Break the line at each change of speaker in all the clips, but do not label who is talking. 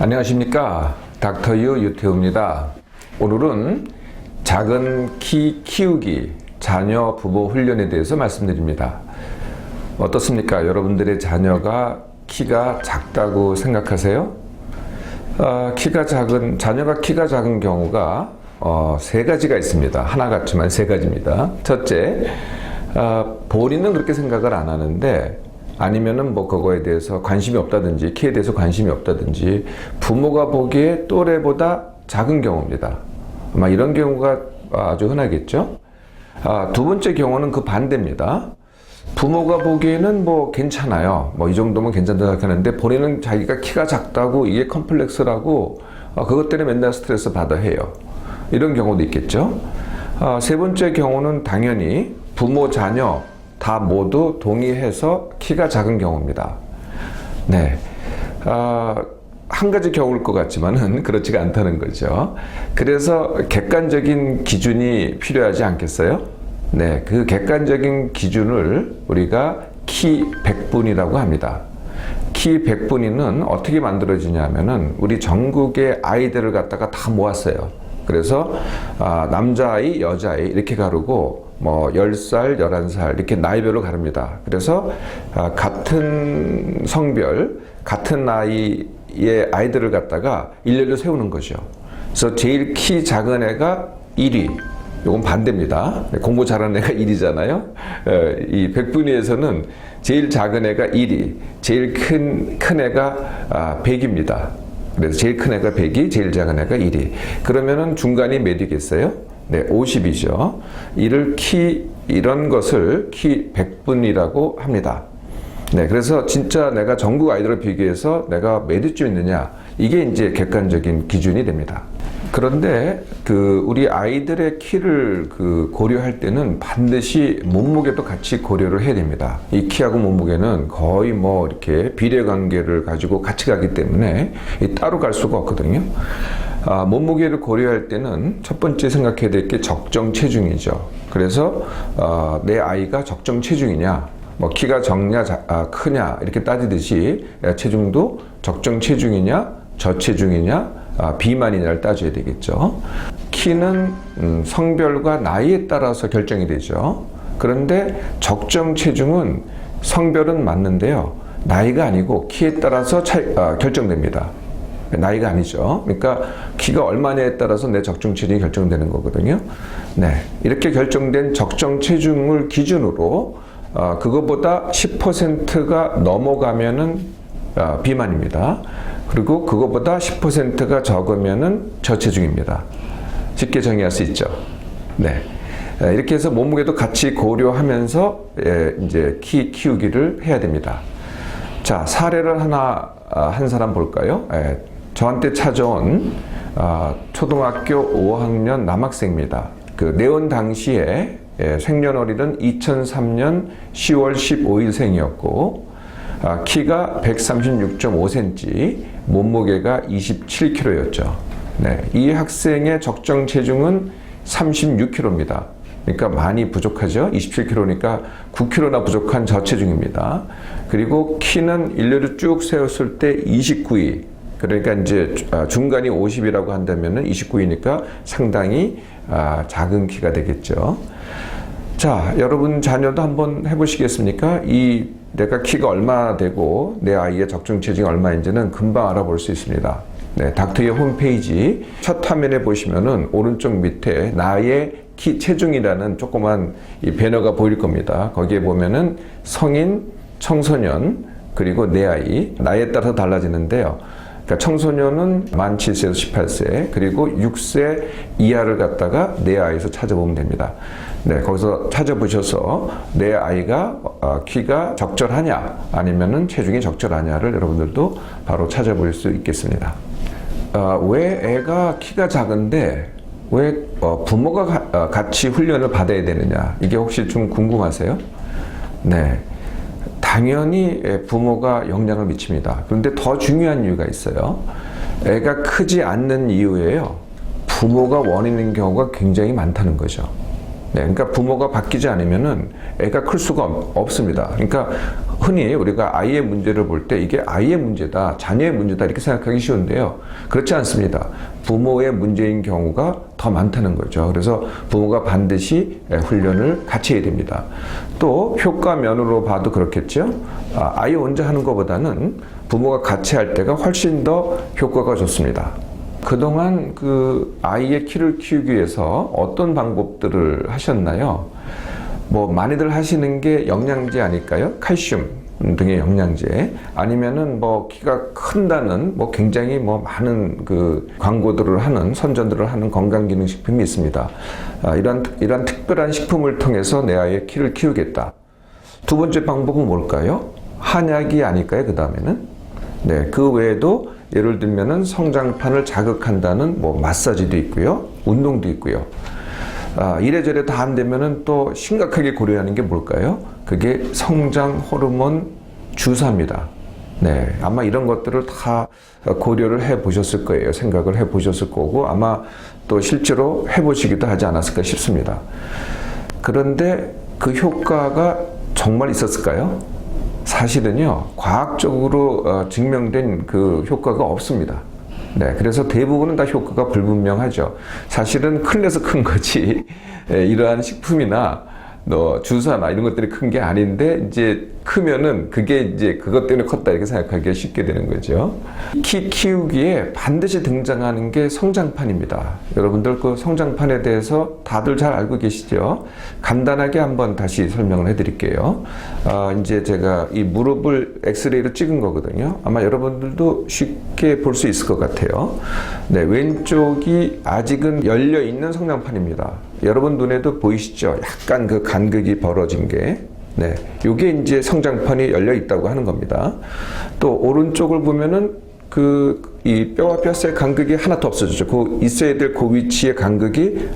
안녕하십니까, 닥터유 유태우입니다. 오늘은 작은 키 키우기 자녀 부모 훈련에 대해서 말씀드립니다. 어떻습니까? 여러분들의 자녀가 키가 작다고 생각하세요? 자녀가 키가 작은 경우가 세 가지가 있습니다. 하나 같지만 세 가지입니다. 첫째, 본인은 그렇게 생각을 안 하는데, 아니면은 그거에 대해서 관심이 없다든지, 키에 대해서 관심이 없다든지, 부모가 보기에 또래보다 작은 경우입니다. 아마 이런 경우가 아주 흔하겠죠. 두 번째 경우는 그 반대입니다. 부모가 보기에는 괜찮아요. 이 정도면 괜찮다고 생각하는데, 본인은 자기가 키가 작다고 이게 컴플렉스라고, 그것 때문에 맨날 스트레스 받아 해요. 이런 경우도 있겠죠. 세 번째 경우는 당연히 부모, 자녀 다 모두 동의해서 키가 작은 경우입니다. 네. 한 가지 경우일 것 같지만은 그렇지가 않다는 거죠. 그래서 객관적인 기준이 필요하지 않겠어요? 네. 그 객관적인 기준을 우리가 키 100분이라고 합니다. 키 100분위는 어떻게 만들어지냐면은 우리 전국의 아이들을 갖다가 다 모았어요. 그래서 남자아이, 여자아이 이렇게 가르고 10살, 11살 이렇게 나이별로 가릅니다. 그래서 같은 성별, 같은 나이의 아이들을 갖다가 일렬로 세우는 거죠. 그래서 제일 키 작은 애가 1위. 이건 반대입니다. 공부 잘하는 애가 1위잖아요. 이 100분위에서는 제일 작은 애가 1위, 제일 큰 애가 100입니다. 그래서 제일 큰 애가 100이, 제일 작은 애가 1위. 그러면은 중간이 몇이겠어요? 네, 50이죠. 이런 것을 키 100분이라고 합니다. 네, 그래서 진짜 내가 전국 아이들을 비교해서 내가 몇 위쯤 있느냐, 이게 이제 객관적인 기준이 됩니다. 그런데 우리 아이들의 키를 고려할 때는 반드시 몸무게도 같이 고려를 해야 됩니다. 이 키하고 몸무게는 거의 이렇게 비례 관계를 가지고 같이 가기 때문에 따로 갈 수가 없거든요. 몸무게를 고려할 때는 첫 번째 생각해야 될 게 적정 체중이죠. 그래서 내 아이가 적정 체중이냐, 키가 적냐 크냐 이렇게 따지듯이 체중도 적정 체중이냐, 저체중이냐, 비만이냐를 따져야 되겠죠. 키는 성별과 나이에 따라서 결정이 되죠. 그런데 적정 체중은 성별은 맞는데요, 나이가 아니고 키에 따라서 결정됩니다. 나이가 아니죠. 그러니까 키가 얼마냐에 따라서 내 적정 체중이 결정되는 거거든요. 네, 이렇게 결정된 적정 체중을 기준으로 그거보다 10%가 넘어가면은 비만입니다. 그리고 그거보다 10%가 적으면은 저체중입니다. 쉽게 정의할 수 있죠. 네. 이렇게 해서 몸무게도 같이 고려하면서 이제 키 키우기를 해야 됩니다. 자, 사례를 한 사람 볼까요? 저한테 찾아온 초등학교 5학년 남학생입니다. 내원 당시에 생년월일은 2003년 10월 15일생이었고 키가 136.5cm, 몸무게가 27kg였죠. 네, 이 학생의 적정 체중은 36kg입니다. 그러니까 많이 부족하죠. 27kg니까 9kg나 부족한 저체중입니다. 그리고 키는 일렬로 쭉 세웠을 때 29위. 그러니까 이제 중간이 50이라고 한다면은 29위니까 상당히 작은 키가 되겠죠. 자, 여러분 자녀도 한번 해보시겠습니까? 내가 키가 얼마 되고 내 아이의 적정 체중이 얼마인지는 금방 알아볼 수 있습니다. 네, 닥터의 홈페이지 첫 화면에 보시면은 오른쪽 밑에 나의 키 체중이라는 조그만 이 배너가 보일 겁니다. 거기에 보면은 성인, 청소년, 그리고 내 아이, 나이에 따라서 달라지는데요. 그러니까 청소년은 만 7세에서 18세, 그리고 6세 이하를 갖다가 내 아이에서 찾아보면 됩니다. 네, 거기서 찾아보셔서 내 아이가 키가 적절하냐, 아니면은 체중이 적절하냐를 여러분들도 바로 찾아볼 수 있겠습니다. 왜 애가 키가 작은데 왜 부모가 같이 훈련을 받아야 되느냐, 이게 혹시 좀 궁금하세요? 네. 당연히 부모가 영향을 미칩니다. 그런데 더 중요한 이유가 있어요. 애가 크지 않는 이유에요, 부모가 원인인 경우가 굉장히 많다는 거죠. 네, 그러니까 부모가 바뀌지 않으면은 애가 클 수가 없습니다. 그러니까 흔히 우리가 아이의 문제를 볼 때 이게 아이의 문제다, 자녀의 문제다 이렇게 생각하기 쉬운데요. 그렇지 않습니다. 부모의 문제인 경우가 더 많다는 거죠. 그래서 부모가 반드시 훈련을 같이 해야 됩니다. 또 효과 면으로 봐도 그렇겠죠. 아이 혼자 하는 것보다는 부모가 같이 할 때가 훨씬 더 효과가 좋습니다. 그동안 그 아이의 키를 키우기 위해서 어떤 방법들을 하셨나요? 뭐 많이들 하시는 게 영양제 아닐까요? 칼슘 등의 영양제, 아니면은 뭐 키가 큰다는 뭐 굉장히 뭐 많은 그 광고들을 하는, 선전들을 하는 건강기능식품이 있습니다. 이런 특별한 식품을 통해서 내 아이의 키를 키우겠다. 두 번째 방법은 뭘까요? 한약이 아닐까요? 그 다음에는 네, 그 외에도 예를 들면은 성장판을 자극한다는 뭐 마사지도 있고요, 운동도 있고요. 이래저래 다 안 되면은 또 심각하게 고려하는 게 뭘까요? 그게 성장 호르몬 주사입니다. 네, 아마 이런 것들을 다 고려를 해 보셨을 거예요. 생각을 해 보셨을 거고, 아마 또 실제로 해 보시기도 하지 않았을까 싶습니다. 그런데 그 효과가 정말 있었을까요? 사실은요, 과학적으로 증명된 그 효과가 없습니다. 네, 그래서 대부분은 다 효과가 불분명하죠. 사실은 클래서 큰 거지, 이러한 식품이나 주사나 이런 것들이 큰 게 아닌데, 이제 크면은 그게 이제 그것 때문에 컸다 이렇게 생각하기가 쉽게 되는 거죠. 키 키우기에 반드시 등장하는 게 성장판입니다. 여러분들 그 성장판에 대해서 다들 잘 알고 계시죠? 간단하게 한번 다시 설명을 해드릴게요. 이제 제가 이 무릎을 엑스레이로 찍은 거거든요. 아마 여러분들도 쉽게 볼 수 있을 것 같아요. 네, 왼쪽이 아직은 열려 있는 성장판입니다. 여러분 눈에도 보이시죠? 약간 그 간극이 벌어진 게. 네, 요게 이제 성장판이 열려 있다고 하는 겁니다. 또 오른쪽을 보면은 이 뼈와 뼈사이 간극이 하나도 없어졌죠. 그 있어야 될 그 위치의 간극이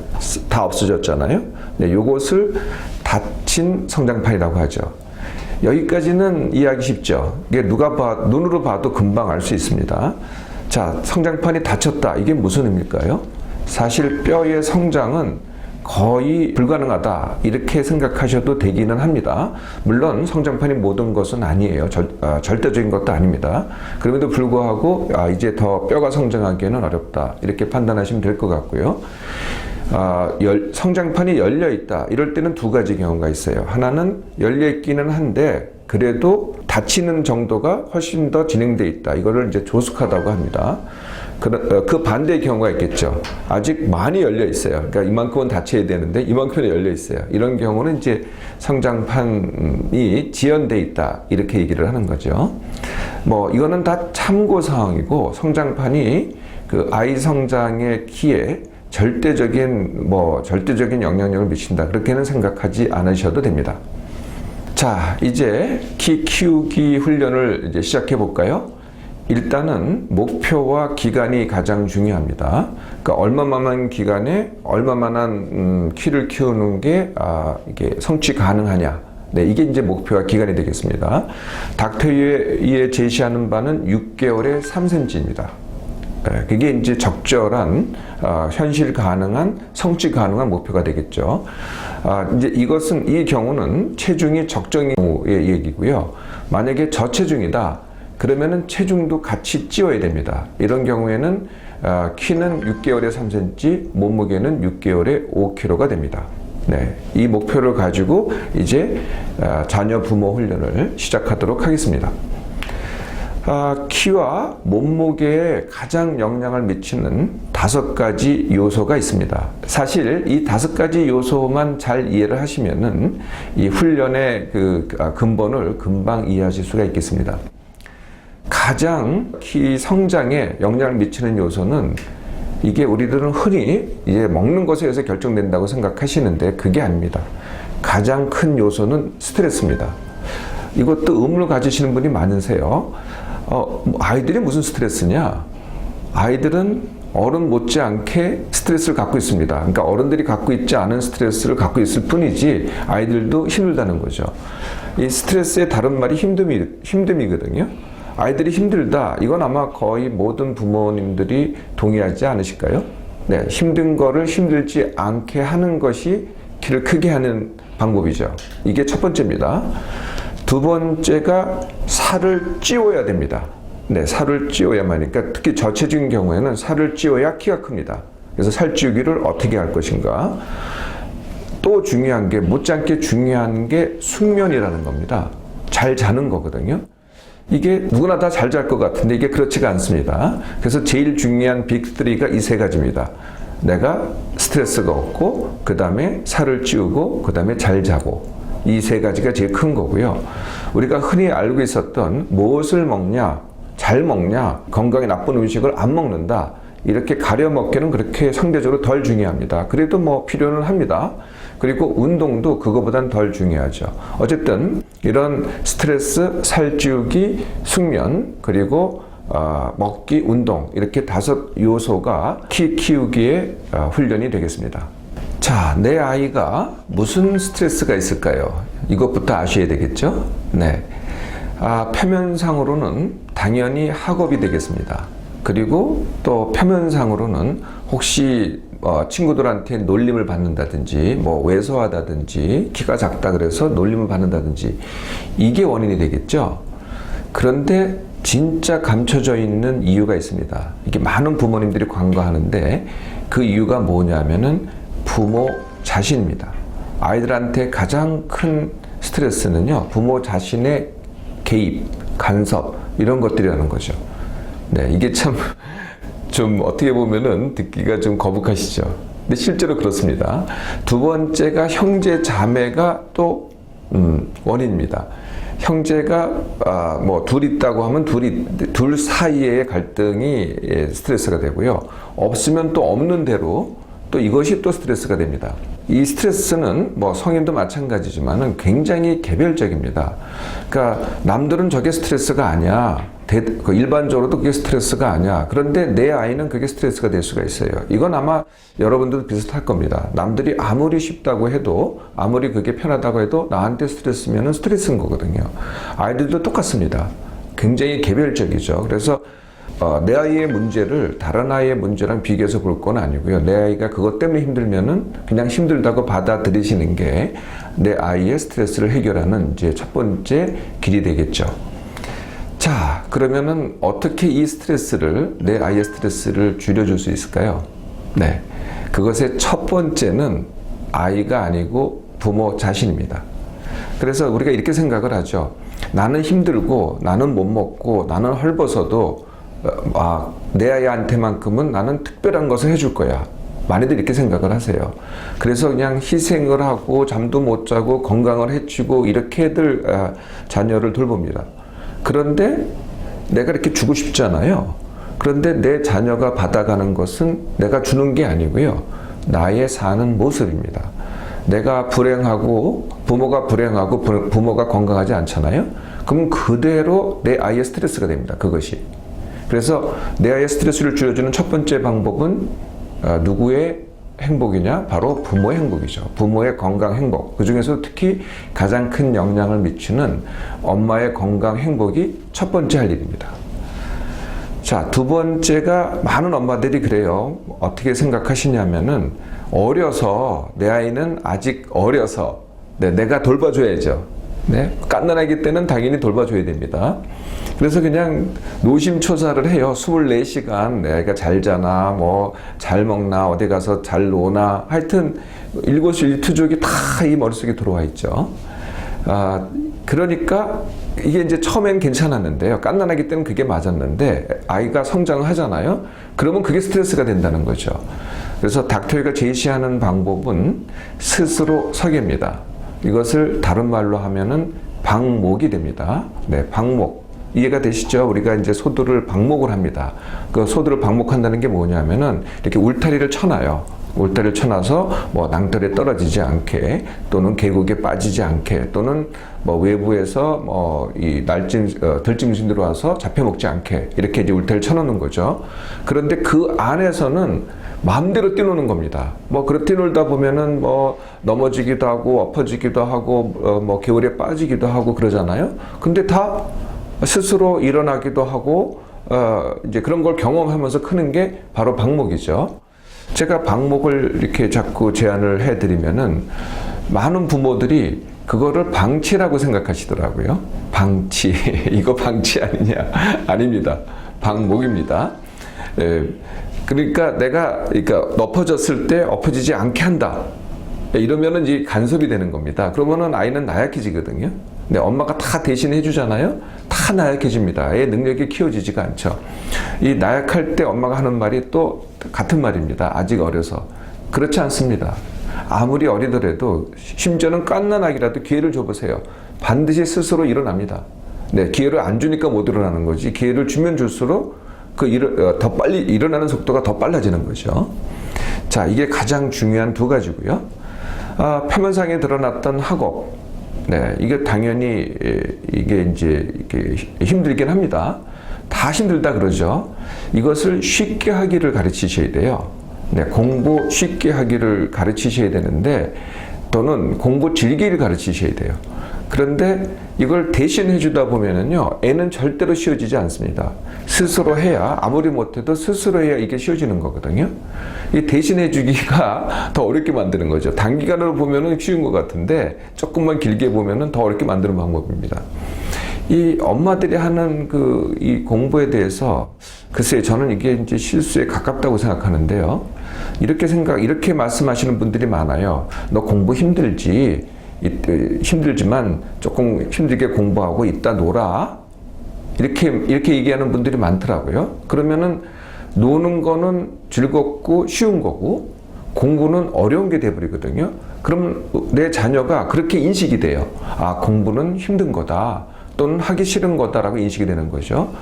다 없어졌잖아요. 네, 요것을 닫힌 성장판이라고 하죠. 여기까지는 이해하기 쉽죠. 이게 눈으로 봐도 금방 알 수 있습니다. 자, 성장판이 닫혔다. 이게 무슨 의미일까요? 사실 뼈의 성장은 거의 불가능하다 이렇게 생각하셔도 되기는 합니다. 물론 성장판이 모든 것은 아니에요. 절대적인 것도 아닙니다. 그럼에도 불구하고 이제 더 뼈가 성장하기에는 어렵다 이렇게 판단하시면 될 것 같고요. 성장판이 열려 있다 이럴 때는 두 가지 경우가 있어요. 하나는 열려 있기는 한데 그래도 닫히는 정도가 훨씬 더 진행돼 있다. 이거를 이제 조숙하다고 합니다. 그 반대의 경우가 있겠죠. 아직 많이 열려 있어요. 그러니까 이만큼은 닫혀야 되는데 이만큼은 열려 있어요. 이런 경우는 이제 성장판이 지연돼 있다. 이렇게 얘기를 하는 거죠. 뭐 이거는 다 참고 사항이고, 성장판이 그 아이 성장의 키에 절대적인 영향력을 미친다. 그렇게는 생각하지 않으셔도 됩니다. 자, 이제 키 키우기 훈련을 이제 시작해 볼까요? 일단은 목표와 기간이 가장 중요합니다. 그러니까 얼마만한 기간에 얼마만한 키를 키우는 게 이게 성취 가능하냐. 네, 이게 이제 목표와 기간이 되겠습니다. 닥터이에 제시하는 바는 6개월에 3cm입니다. 네, 그게 이제 적절한 현실 가능한 성취 가능한 목표가 되겠죠. 이제 이 경우는 체중이 적정인 경우의 얘기고요. 만약에 저체중이다. 그러면은 체중도 같이 찌워야 됩니다. 이런 경우에는 키는 6개월에 3cm, 몸무게는 6개월에 5kg가 됩니다. 네, 이 목표를 가지고 이제 자녀 부모 훈련을 시작하도록 하겠습니다. 키와 몸무게에 가장 영향을 미치는 5가지 요소가 있습니다. 사실 이 5가지 요소만 잘 이해를 하시면은 이 훈련의 근본을 금방 이해하실 수가 있겠습니다. 가장 키 성장에 영향을 미치는 요소는, 이게 우리들은 흔히 이제 먹는 것에 의해서 결정된다고 생각하시는데 그게 아닙니다. 가장 큰 요소는 스트레스입니다. 이것도 의문을 가지시는 분이 많으세요. 아이들이 무슨 스트레스냐? 아이들은 어른 못지않게 스트레스를 갖고 있습니다. 그러니까 어른들이 갖고 있지 않은 스트레스를 갖고 있을 뿐이지 아이들도 힘들다는 거죠. 이 스트레스의 다른 말이 힘듦이거든요. 아이들이 힘들다. 이건 아마 거의 모든 부모님들이 동의하지 않으실까요? 네, 힘든 거를 힘들지 않게 하는 것이 키를 크게 하는 방법이죠. 이게 첫 번째입니다. 두 번째가 살을 찌워야 됩니다. 네, 살을 찌워야만 하니까 특히 저체중인 경우에는 살을 찌워야 키가 큽니다. 그래서 살 찌우기를 어떻게 할 것인가. 또 중요한 게 못지않게 중요한 게 숙면이라는 겁니다. 잘 자는 거거든요. 이게 누구나 다 잘 잘 것 같은데 이게 그렇지가 않습니다. 그래서 제일 중요한 빅3가 이 세 가지입니다. 내가 스트레스가 없고, 그 다음에 살을 찌우고, 그 다음에 잘 자고, 이 세 가지가 제일 큰 거고요. 우리가 흔히 알고 있었던 무엇을 먹냐, 잘 먹냐, 건강에 나쁜 음식을 안 먹는다, 이렇게 가려 먹기는 그렇게 상대적으로 덜 중요합니다. 그래도 뭐 필요는 합니다. 그리고 운동도 그거보단 덜 중요하죠. 어쨌든 이런 스트레스, 살찌우기, 숙면, 그리고 먹기, 운동, 이렇게 5 요소가 키 키우기의 훈련이 되겠습니다. 자, 내 아이가 무슨 스트레스가 있을까요? 이것부터 아셔야 되겠죠? 네. 표면상으로는 당연히 학업이 되겠습니다. 그리고 또 표면상으로는 혹시 친구들한테 놀림을 받는다든지, 뭐 왜소하다든지, 키가 작다 그래서 놀림을 받는다든지, 이게 원인이 되겠죠. 그런데 진짜 감춰져 있는 이유가 있습니다. 이게 많은 부모님들이 간과하는데 그 이유가 뭐냐면은 부모 자신입니다. 아이들한테 가장 큰 스트레스는요, 부모 자신의 개입, 간섭, 이런 것들이라는 거죠. 네, 이게 참 좀 어떻게 보면은 듣기가 좀 거북하시죠. 근데 실제로 그렇습니다. 두 번째가 형제 자매가 또 원인입니다. 형제가 뭐 둘 있다고 하면 둘 사이의 갈등이 스트레스가 되고요. 없으면 또 없는 대로 또 이것이 또 스트레스가 됩니다. 이 스트레스는 뭐 성인도 마찬가지지만은 굉장히 개별적입니다. 그러니까 남들은 저게 스트레스가 아니야. 일반적으로도 그게 스트레스가 아니야. 그런데 내 아이는 그게 스트레스가 될 수가 있어요. 이건 아마 여러분들도 비슷할 겁니다. 남들이 아무리 쉽다고 해도, 아무리 그게 편하다고 해도 나한테 스트레스면은 스트레스인 거거든요. 아이들도 똑같습니다. 굉장히 개별적이죠. 그래서 내 아이의 문제를 다른 아이의 문제랑 비교해서 볼 건 아니고요. 내 아이가 그것 때문에 힘들면은 그냥 힘들다고 받아들이시는 게 내 아이의 스트레스를 해결하는 이제 첫 번째 길이 되겠죠. 자, 그러면은 어떻게 이 스트레스를, 내 아이의 스트레스를 줄여줄 수 있을까요? 네. 그것의 첫 번째는 아이가 아니고 부모 자신입니다. 그래서 우리가 이렇게 생각을 하죠. 나는 힘들고, 나는 못 먹고, 나는 헐벗어도 내 아이한테만큼은 나는 특별한 것을 해줄 거야. 많이들 이렇게 생각을 하세요. 그래서 그냥 희생을 하고 잠도 못 자고 건강을 해치고 이렇게들 자녀를 돌봅니다. 그런데 내가 이렇게 주고 싶잖아요. 그런데 내 자녀가 받아가는 것은 내가 주는 게 아니고요. 나의 사는 모습입니다. 내가 불행하고 부모가 불행하고 부모가 건강하지 않잖아요. 그러면 그대로 내 아이의 스트레스가 됩니다. 그것이. 그래서 내 아이의 스트레스를 줄여주는 첫 번째 방법은 누구의 행복이냐? 바로 부모의 행복이죠. 부모의 건강 행복. 그 중에서 특히 가장 큰 영향을 미치는 엄마의 건강 행복이 첫 번째 할 일입니다. 자, 두 번째가 많은 엄마들이 그래요. 어떻게 생각하시냐면은 어려서, 내 아이는 아직 어려서 내가 돌봐줘야죠. 네, 갓난아기 때는 당연히 돌봐줘야 됩니다. 그래서 그냥 노심초사를 해요. 24시간 내 아이가 잘 자나, 뭐 잘 먹나, 어디 가서 잘 노나, 하여튼 일거수일투족이 다 이 머릿속에 들어와 있죠. 그러니까 이게 이제 처음엔 괜찮았는데요. 갓난아기 때는 그게 맞았는데 아이가 성장을 하잖아요. 그러면 그게 스트레스가 된다는 거죠. 그래서 닥터이가 제시하는 방법은 스스로 설계입니다. 이것을 다른 말로 하면은 방목이 됩니다. 네, 방목. 이해가 되시죠? 우리가 이제 소들을 방목을 합니다. 그 소들을 방목한다는 게 뭐냐면은 이렇게 울타리를 쳐놔요. 울타리를 쳐놔서 뭐 낭떠러에 떨어지지 않게, 또는 계곡에 빠지지 않게, 또는 뭐 외부에서 뭐 이 들짐승 들어와서 잡혀먹지 않게, 이렇게 이제 울타리를 쳐놓는 거죠. 그런데 그 안에서는 마음대로 뛰노는 겁니다. 뭐 그렇게 뛰놀다 보면은 뭐 넘어지기도 하고 엎어지기도 하고 뭐 개울에 빠지기도 하고 그러잖아요. 근데 다 스스로 일어나기도 하고 이제 그런 걸 경험하면서 크는 게 바로 방목이죠. 제가 방목을 이렇게 자꾸 제안을 해드리면은 많은 부모들이 그거를 방치라고 생각하시더라고요. 방치. 이거 방치 아니냐? 아닙니다. 방목입니다. 그러니까 그러니까 높아졌을 때 엎어지지 않게 한다. 이러면은 이제 간섭이 되는 겁니다. 그러면은 아이는 나약해지거든요. 근데 엄마가 다 대신 해주잖아요. 다 나약해집니다. 애 능력이 키워지지가 않죠. 이 나약할 때 엄마가 하는 말이 또 같은 말입니다. 아직 어려서. 그렇지 않습니다. 아무리 어리더라도 심지어는 갓난아기라도 기회를 줘보세요. 반드시 스스로 일어납니다. 네, 기회를 안 주니까 못 일어나는 거지. 기회를 주면 줄수록 더 빨리 일어나는 속도가 더 빨라지는 거죠. 자, 이게 가장 중요한 두 가지고요. 표면상에 드러났던 학업. 네, 이게 당연히 이게 힘들긴 합니다. 다 힘들다 그러죠. 이것을 쉽게 하기를 가르치셔야 돼요. 네, 공부 쉽게 하기를 가르치셔야 되는데, 또는 공부 즐기기를 가르치셔야 돼요. 그런데 이걸 대신해 주다 보면은요, 애는 절대로 쉬워지지 않습니다. 스스로 해야, 아무리 못해도 스스로 해야 이게 쉬워지는 거거든요. 이 대신해 주기가 더 어렵게 만드는 거죠. 단기간으로 보면은 쉬운 것 같은데, 조금만 길게 보면은 더 어렵게 만드는 방법입니다. 이 엄마들이 하는 이 공부에 대해서, 글쎄, 저는 이게 이제 실수에 가깝다고 생각하는데요. 이렇게 말씀하시는 분들이 많아요. 너 공부 힘들지만 조금 힘들게 공부하고 이따 놀아. 이렇게 얘기하는 분들이 많더라고요. 그러면은 노는 거는 즐겁고 쉬운 거고 공부는 어려운 게 돼버리거든요. 그럼 내 자녀가 그렇게 인식이 돼요. 아, 공부는 힘든 거다. 또는 하기 싫은 거다라고 인식이 되는 거죠.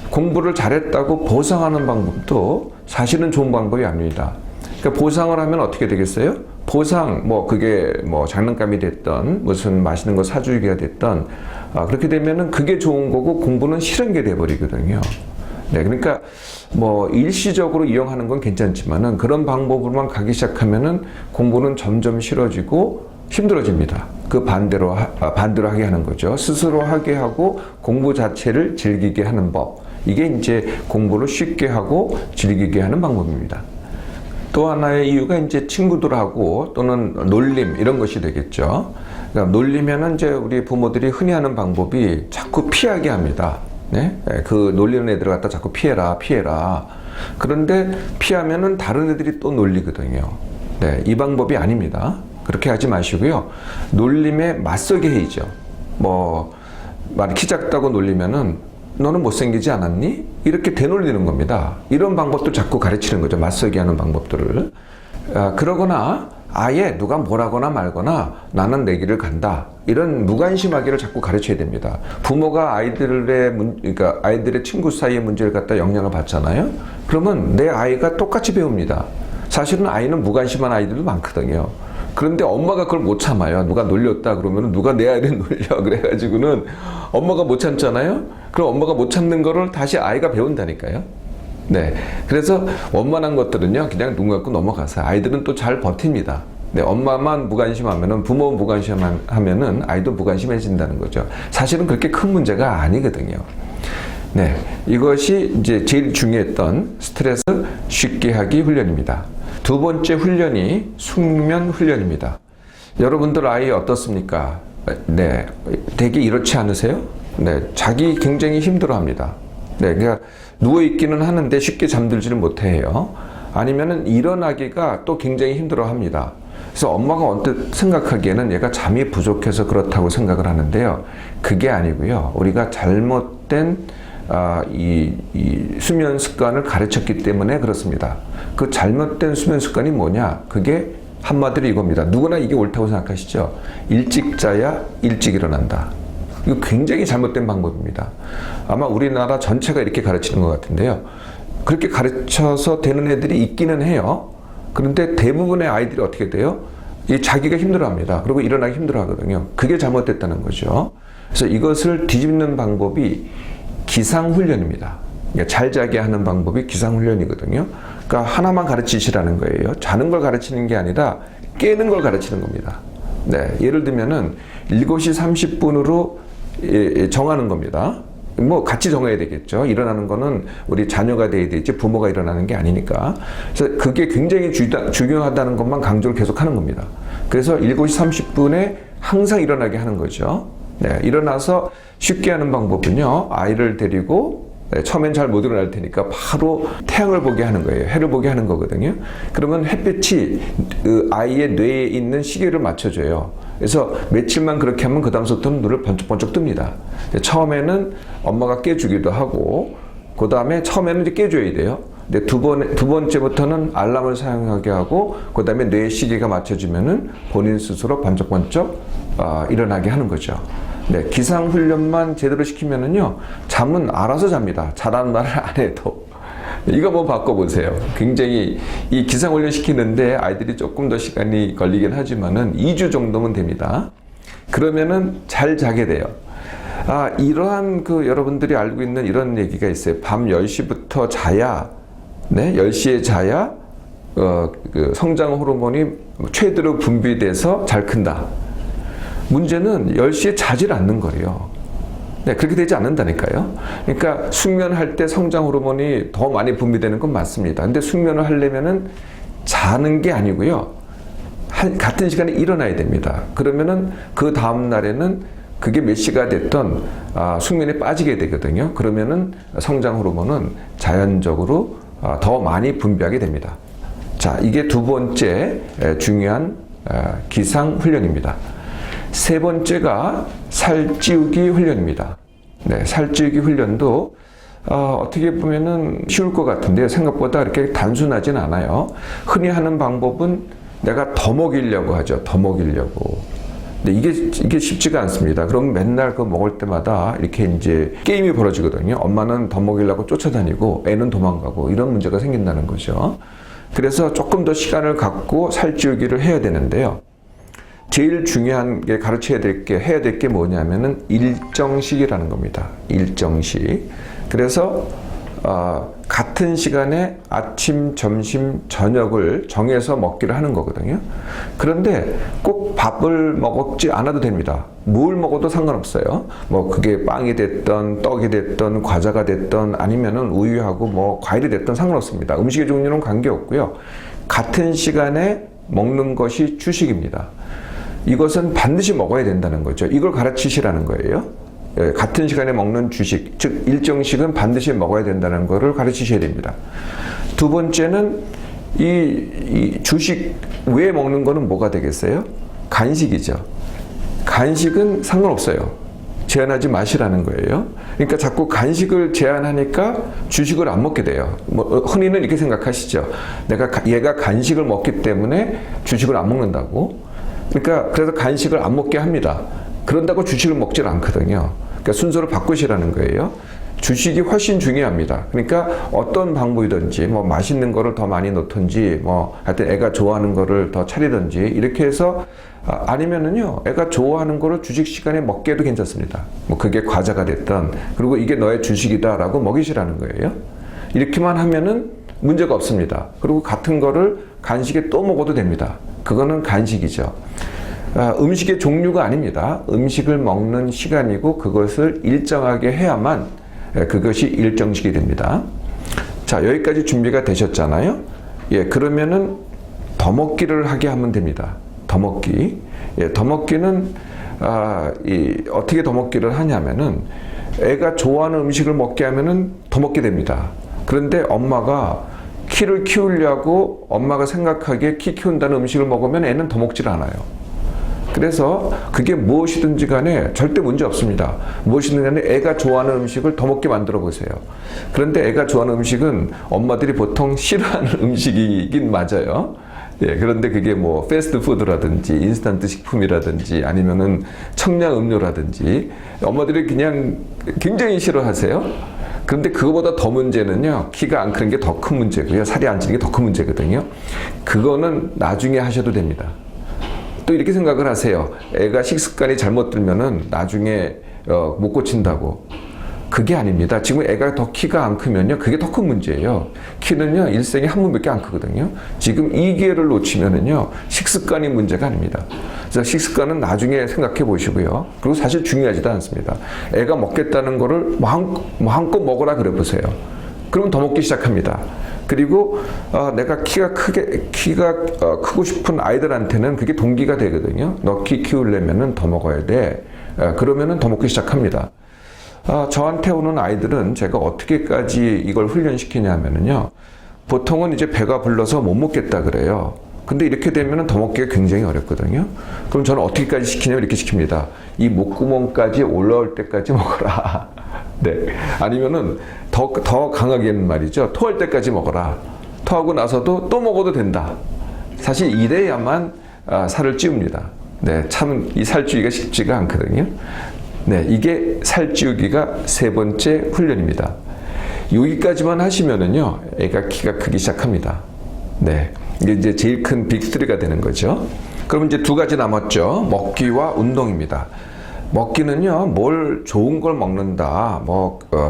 공부를 잘했다고 보상하는 방법도 사실은 좋은 방법이 아닙니다. 그러니까 보상을 하면 어떻게 되겠어요? 보상, 그게 장난감이 됐던, 무슨 맛있는 거 사주기가 됐던, 그렇게 되면은 그게 좋은 거고 공부는 싫은 게 돼버리거든요. 네, 그러니까 일시적으로 이용하는 건 괜찮지만은 그런 방법으로만 가기 시작하면은 공부는 점점 싫어지고 힘들어집니다. 그 반대로 하게 하는 거죠. 스스로 하게 하고 공부 자체를 즐기게 하는 법. 이게 이제 공부를 쉽게 하고 즐기게 하는 방법입니다. 또 하나의 이유가 이제 친구들하고 또는 놀림 이런 것이 되겠죠. 그러니까 놀리면은 이제 우리 부모들이 흔히 하는 방법이 자꾸 피하게 합니다. 네? 그 놀리는 애들 갖다 자꾸 피해라. 그런데 피하면은 다른 애들이 또 놀리거든요. 네, 이 방법이 아닙니다. 그렇게 하지 마시고요. 놀림에 맞서게 해야죠. 키 작다고 놀리면은 너는 못생기지 않았니? 이렇게 되놀리는 겁니다. 이런 방법도 자꾸 가르치는 거죠. 맞서게 하는 방법들을. 그러거나 아예 누가 뭐라거나 말거나 나는 내 길을 간다. 이런 무관심하기를 자꾸 가르쳐야 됩니다. 부모가 아이들의 친구 사이의 문제를 갖다 영향을 받잖아요. 그러면 내 아이가 똑같이 배웁니다. 사실은 아이는 무관심한 아이들도 많거든요. 그런데 엄마가 그걸 못 참아요. 누가 놀렸다 그러면 누가 내 아이를 놀려 그래가지고는 엄마가 못 참잖아요. 그럼 엄마가 못 참는 거를 다시 아이가 배운다니까요. 네, 그래서 원만한 것들은요 그냥 눈 감고 넘어가서 아이들은 또 잘 버팁니다. 네, 엄마만 무관심하면은 부모 무관심하면은 아이도 무관심해진다는 거죠. 사실은 그렇게 큰 문제가 아니거든요. 네, 이것이 이제 제일 중요했던 스트레스 쉽게 하기 훈련입니다. 두 번째 훈련이 숙면 훈련입니다. 여러분들 아이 어떻습니까? 네, 되게 이렇지 않으세요? 네, 자기 굉장히 힘들어합니다. 네, 그러니까 누워있기는 하는데 쉽게 잠들지를 못해요. 아니면은 일어나기가 또 굉장히 힘들어합니다. 그래서 엄마가 언뜻 생각하기에는 얘가 잠이 부족해서 그렇다고 생각을 하는데요. 그게 아니고요. 우리가 잘못된 이 수면 습관을 가르쳤기 때문에 그렇습니다. 그 잘못된 수면 습관이 뭐냐? 그게 한마디로 이겁니다. 누구나 이게 옳다고 생각하시죠? 일찍 자야 일찍 일어난다. 이거 굉장히 잘못된 방법입니다. 아마 우리나라 전체가 이렇게 가르치는 것 같은데요. 그렇게 가르쳐서 되는 애들이 있기는 해요. 그런데 대부분의 아이들이 어떻게 돼요? 자기가 힘들어합니다. 그리고 일어나기 힘들어하거든요. 그게 잘못됐다는 거죠. 그래서 이것을 뒤집는 방법이 기상훈련입니다. 그러니까 잘 자게 하는 방법이 기상훈련이거든요. 그러니까 하나만 가르치시라는 거예요. 자는 걸 가르치는 게 아니라 깨는 걸 가르치는 겁니다. 네, 예를 들면은 7시 30분으로 정하는 겁니다. 뭐 같이 정해야 되겠죠. 일어나는 거는 우리 자녀가 돼야 되지 부모가 일어나는 게 아니니까. 그래서 그게 굉장히 중요하다는 것만 강조를 계속 하는 겁니다. 그래서 7시 30분에 항상 일어나게 하는 거죠. 네, 일어나서 쉽게 하는 방법은요. 아이를 데리고 처음엔 잘 못 일어날 테니까 바로 태양을 보게 하는 거예요. 해를 보게 하는 거거든요. 그러면 햇빛이 그 아이의 뇌에 있는 시계를 맞춰줘요. 그래서 며칠만 그렇게 하면 그 다음부터는 눈을 번쩍번쩍 뜹니다. 처음에는 엄마가 깨주기도 하고, 그 다음에 처음에는 이제 깨줘야 돼요. 근데 두 번째부터는 알람을 사용하게 하고, 그 다음에 뇌의 시계가 맞춰지면은 본인 스스로 번쩍번쩍 일어나게 하는 거죠. 네, 기상훈련만 제대로 시키면은요, 잠은 알아서 잡니다. 자라는 말을 안 해도. 이거 한번 바꿔보세요. 굉장히 이 기상훈련 시키는데 아이들이 조금 더 시간이 걸리긴 하지만은 2주 정도면 됩니다. 그러면은 잘 자게 돼요. 이러한 여러분들이 알고 있는 이런 얘기가 있어요. 밤 10시부터 자야, 네, 10시에 자야, 성장 호르몬이 최대로 분비돼서 잘 큰다. 문제는 10시에 자질 않는 거예요. 네, 그렇게 되지 않는다니까요. 그러니까 숙면할 때 성장 호르몬이 더 많이 분비되는 건 맞습니다. 근데 숙면을 하려면은 자는 게 아니고요. 같은 시간에 일어나야 됩니다. 그러면은 그 다음 날에는 그게 몇 시가 됐던 숙면에 빠지게 되거든요. 그러면은 성장 호르몬은 자연적으로 더 많이 분비하게 됩니다. 자, 이게 두 번째 중요한 기상 훈련입니다. 세 번째가 살찌우기 훈련입니다. 네, 살찌우기 훈련도 어떻게 보면은 쉬울 것 같은데요. 생각보다 그렇게 단순하진 않아요. 흔히 하는 방법은 내가 더 먹이려고 하죠. 더 먹이려고. 근데 이게 쉽지가 않습니다. 그럼 맨날 그거 먹을 때마다 이렇게 이제 게임이 벌어지거든요. 엄마는 더 먹이려고 쫓아다니고 애는 도망가고 이런 문제가 생긴다는 거죠. 그래서 조금 더 시간을 갖고 살찌우기를 해야 되는데요. 제일 중요한 게 해야 될 게 뭐냐면은 일정식이라는 겁니다. 일정식. 그래서 같은 시간에 아침, 점심, 저녁을 정해서 먹기를 하는 거거든요. 그런데 꼭 밥을 먹지 않아도 됩니다. 뭘 먹어도 상관없어요. 뭐 그게 빵이 됐던 떡이 됐던 과자가 됐던 아니면은 우유하고 뭐 과일이 됐던 상관없습니다. 음식의 종류는 관계없고요. 같은 시간에 먹는 것이 주식입니다. 이것은 반드시 먹어야 된다는 거죠. 이걸 가르치시라는 거예요. 같은 시간에 먹는 주식, 즉 일정식은 반드시 먹어야 된다는 것을 가르치셔야 됩니다. 두 번째는 이 주식 외에 먹는 거는 뭐가 되겠어요? 간식이죠. 간식은 상관없어요. 제한하지 마시라는 거예요. 그러니까 자꾸 간식을 제한하니까 주식을 안 먹게 돼요. 뭐 흔히는 이렇게 생각하시죠. 얘가 간식을 먹기 때문에 주식을 안 먹는다고. 그러니까 그래서 간식을 안 먹게 합니다. 그런다고 주식을 먹질 않거든요. 그러니까 순서를 바꾸시라는 거예요. 주식이 훨씬 중요합니다. 그러니까 어떤 방법이든지 뭐 맛있는 거를 더 많이 넣든지 뭐 하여튼 애가 좋아하는 거를 더 차리든지 이렇게 해서 아니면은요 애가 좋아하는 거를 주식 시간에 먹게 해도 괜찮습니다. 뭐 그게 과자가 됐든 그리고 이게 너의 주식이다라고 먹이시라는 거예요. 이렇게만 하면은 문제가 없습니다. 그리고 같은 거를 간식에 또 먹어도 됩니다. 그거는 간식이죠. 음식의 종류가 아닙니다. 음식을 먹는 시간이고 그것을 일정하게 해야만 그것이 일정식이 됩니다. 자, 여기까지 준비가 되셨잖아요. 예, 그러면은 더 먹기를 하게 하면 됩니다. 더 먹기. 예, 더 먹기는 어떻게 더 먹기를 하냐면은 애가 좋아하는 음식을 먹게 하면은 더 먹게 됩니다. 그런데 엄마가 키를 키우려고 엄마가 생각하기에 키 키운다는 음식을 먹으면 애는 더 먹질 않아요. 그래서 그게 무엇이든지 간에 절대 문제 없습니다. 무엇이든 간에 애가 좋아하는 음식을 더 먹게 만들어 보세요. 그런데 애가 좋아하는 음식은 엄마들이 보통 싫어하는 음식이긴 맞아요. 예, 그런데 그게 뭐 패스트푸드라든지 인스턴트 식품이라든지 아니면은 청량 음료라든지 엄마들이 그냥 굉장히 싫어하세요. 그런데 그거보다 더 문제는요, 키가 안 크는 게 더 큰 문제고요, 살이 안 찌는 게 더 큰 문제거든요. 그거는 나중에 하셔도 됩니다. 또 이렇게 생각을 하세요. 애가 식습관이 잘못 들면은 나중에 못 고친다고. 그게 아닙니다. 지금 애가 더 키가 안 크면요, 그게 더 큰 문제예요. 키는요, 일생에 한 번밖에 안 크거든요. 지금 이 기회를 놓치면은요, 식습관이 문제가 아닙니다. 그래서 식습관은 나중에 생각해 보시고요. 그리고 사실 중요하지도 않습니다. 애가 먹겠다는 거를 마음껏 먹으라 그래 보세요. 그럼 더 먹기 시작합니다. 그리고 내가 키가 크고 싶은 아이들한테는 그게 동기가 되거든요. 너 키 키우려면은 더 먹어야 돼. 그러면은 더 먹기 시작합니다. 저한테 오는 아이들은 제가 어떻게까지 이걸 훈련시키냐면요. 보통은 이제 배가 불러서 못 먹겠다 그래요. 근데 이렇게 되면은 더 먹기가 굉장히 어렵거든요. 그럼 저는 어떻게까지 시키냐면 이렇게 시킵니다. 이 목구멍까지 올라올 때까지 먹어라. 네. 아니면은 더 강하게는 말이죠. 토할 때까지 먹어라. 토하고 나서도 또 먹어도 된다. 사실 이래야만 살을 찌웁니다. 네. 참 이 살찌우기가 쉽지가 않거든요. 네. 이게 살찌우기가 세 번째 훈련입니다. 여기까지만 하시면은요, 애가 키가 크기 시작합니다. 네. 이게 이제 제일 큰 빅3가 되는 거죠. 그럼 이제 두 가지 남았죠. 먹기와 운동입니다. 먹기는요, 뭘 좋은 걸 먹는다,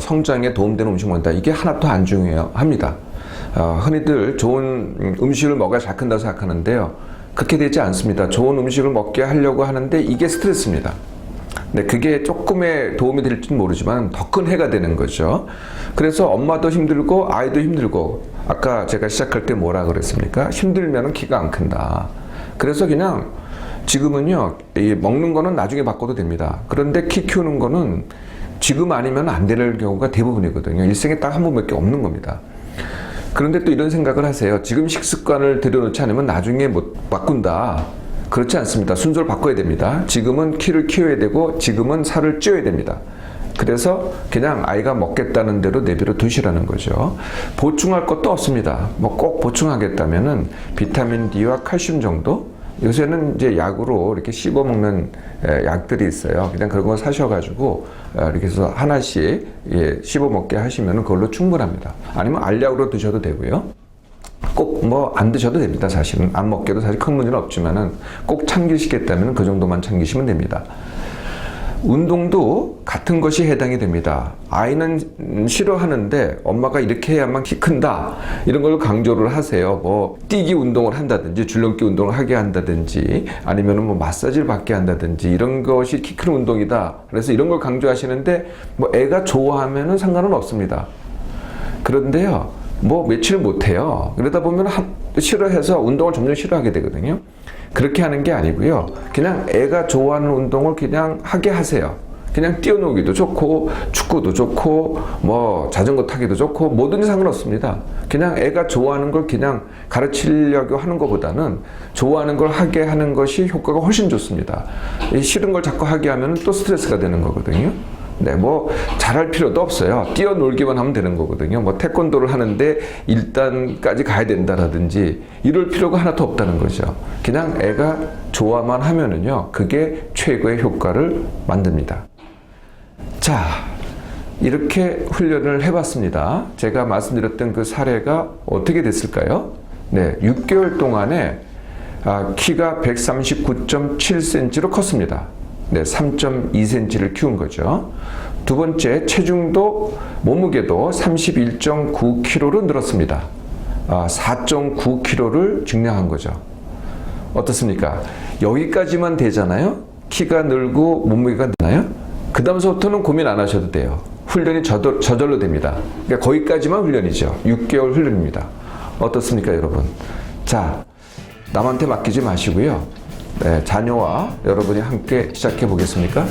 성장에 도움되는 음식 먹는다, 이게 하나도 안 중요합니다. 흔히들 좋은 음식을 먹어야 잘 큰다고 생각하는데요. 그렇게 되지 않습니다. 좋은 음식을 먹게 하려고 하는데 이게 스트레스입니다. 네, 그게 조금의 도움이 될지는 모르지만 더 큰 해가 되는 거죠. 그래서 엄마도 힘들고 아이도 힘들고, 아까 제가 시작할 때 뭐라 그랬습니까? 힘들면 키가 안 큰다. 그래서 그냥 지금은요, 이 먹는 거는 나중에 바꿔도 됩니다. 그런데 키 키우는 거는 지금 아니면 안 될 경우가 대부분이거든요. 일생에 딱 한 번밖에 없는 겁니다. 그런데 또 이런 생각을 하세요. 지금 식습관을 들여놓지 않으면 나중에 못 바꾼다. 그렇지 않습니다. 순서를 바꿔야 됩니다. 지금은 키를 키워야 되고 지금은 살을 찌워야 됩니다. 그래서 그냥 아이가 먹겠다는 대로 내버려 두시라는 거죠. 보충할 것도 없습니다. 꼭 보충하겠다면은 비타민 D와 칼슘 정도? 요새는 이제 약으로 이렇게 씹어 먹는 약들이 있어요. 그냥 그런 거 사셔가지고 이렇게 해서 하나씩 씹어 먹게 하시면 그걸로 충분합니다. 아니면 알약으로 드셔도 되고요. 꼭 안 드셔도 됩니다. 사실은 안 먹게도 사실 큰 문제는 없지만은 꼭 참기시겠다면 그 정도만 참기시면 됩니다. 운동도 같은 것이 해당이 됩니다. 아이는 싫어하는데 엄마가 이렇게 해야만 키 큰다, 이런 걸 강조를 하세요. 뛰기 운동을 한다든지 줄넘기 운동을 하게 한다든지 아니면 마사지를 받게 한다든지 이런 것이 키 크는 운동이다. 그래서 이런 걸 강조하시는데 애가 좋아하면은 상관은 없습니다. 그런데요, 며칠 못해요. 그러다 보면 싫어해서 운동을 점점 싫어하게 되거든요. 그렇게 하는 게 아니고요. 그냥 애가 좋아하는 운동을 그냥 하게 하세요. 그냥 뛰어놀기도 좋고, 축구도 좋고, 자전거 타기도 좋고, 뭐든지 상관없습니다. 그냥 애가 좋아하는 걸 그냥 가르치려고 하는 것보다는 좋아하는 걸 하게 하는 것이 효과가 훨씬 좋습니다. 싫은 걸 자꾸 하게 하면 또 스트레스가 되는 거거든요. 네, 잘할 필요도 없어요. 뛰어놀기만 하면 되는 거거든요. 태권도를 하는데 1단까지 가야 된다라든지 이럴 필요가 하나도 없다는 거죠. 그냥 애가 좋아만 하면은요, 그게 최고의 효과를 만듭니다. 자, 이렇게 훈련을 해봤습니다. 제가 말씀드렸던 그 사례가 어떻게 됐을까요? 네, 6개월 동안에 키가 139.7cm로 컸습니다. 네, 3.2cm를 키운 거죠. 두 번째, 체중도, 몸무게도 31.9kg로 늘었습니다. 4.9kg를 증량한 거죠. 어떻습니까? 여기까지만 되잖아요? 키가 늘고 몸무게가 느나요? 그 다음서부터는 고민 안 하셔도 돼요. 훈련이 저절로 됩니다. 그러니까 거기까지만 훈련이죠. 6개월 훈련입니다. 어떻습니까, 여러분? 자, 남한테 맡기지 마시고요. 네, 자녀와 여러분이 함께 시작해 보겠습니까?